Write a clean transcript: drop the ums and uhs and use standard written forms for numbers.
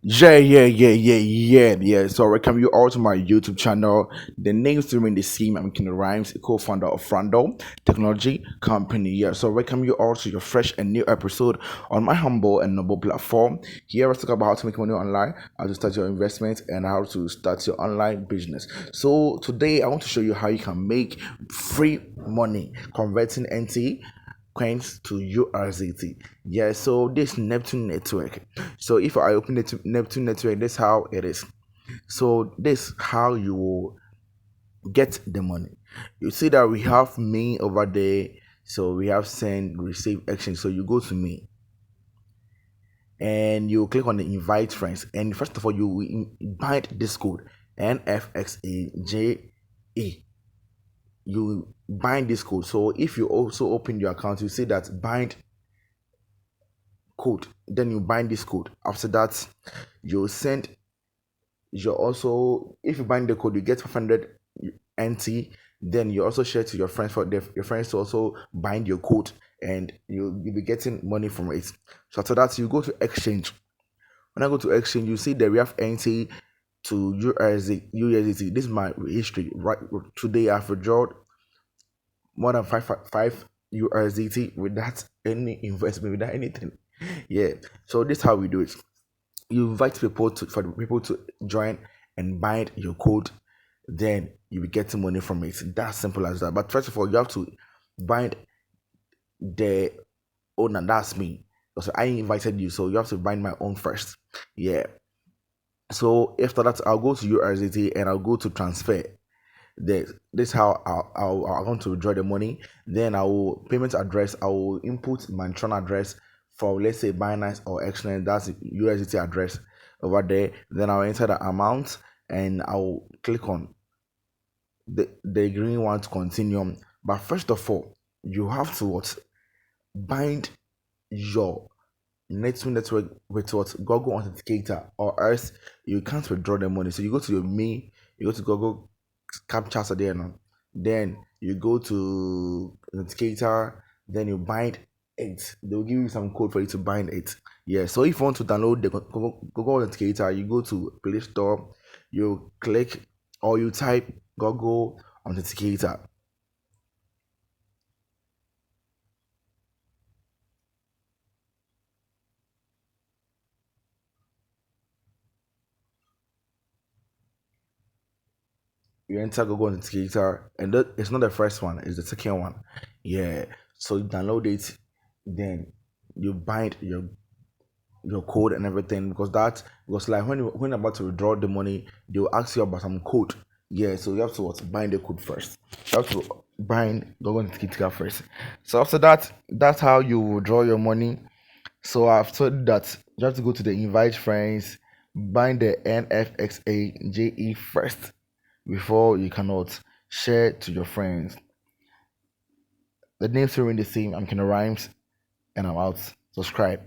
Yeah. So I welcome you all to my YouTube channel. The names remain the same. I'm Kenny Rhymes, a co-founder of Frando Technology Company. Yeah, so I welcome you all to your fresh and new episode on my humble and noble platform. Here I talk about how to make money online, how to start your investment, and how to start your online business. So today I want to show you how you can make free money converting NT coins to USDT. Yeah, so this Neptune network. So if I open the Neptune network, this how it is. So this how you will get the money. You see that we have me over there. So we have send, receive, exchange. So you go to me and you click on the invite friends. And first of all, you will bind this code NFXAJA. You bind this code. So if you also open your account, you see that bind code, then you bind this code. After that, you send your also, if you bind the code, you get 500 NT. Then you also share to your friends for your friends to also bind your code, and you'll be getting money from it. So after that, you go to exchange. When I go to exchange, you see that we have NT to USDT. This is my history. Right today, I've withdrawn more than five USDT without any investment, without anything. Yeah. So this is how we do it. You invite people for the people to join and bind your code, then you will get money from it. That's simple as that. But first of all, you have to bind the owner. That's me. So I invited you, so you have to bind my own first. Yeah. So after that, I'll go to USDT and I'll go to transfer. This how I want to withdraw the money. Then I will payment address. I will input my Tron address for, let's say, Binance or Exchange. That's USDT address over there. Then I'll enter the amount and I'll click on the green one to continue. But first of all, you have to what, bind your network with what, Google Authenticator, or else you can't withdraw the money. So you go to your me, you go to Google captcha there now. Then you go to Authenticator, then you bind it. They will give you some code for you to bind it. Yeah. So if you want to download the Google Authenticator, you go to Play Store, you click or you type Google Authenticator. You enter Google Authenticator, and that it's not the first one, it's the second one. Yeah. So you download it, then you bind your code and everything, because like when you're about to withdraw the money, they'll ask you about some code. Yeah, so you have to what, bind the code first. You have to bind Google Authenticator first. So after that, that's how you withdraw your money. So I've told you that you have to go to the invite friends, bind the NFXAJE first before you cannot share to your friends. The names remain the same. I'm Kenna Rhymes, and I'm out. Subscribe.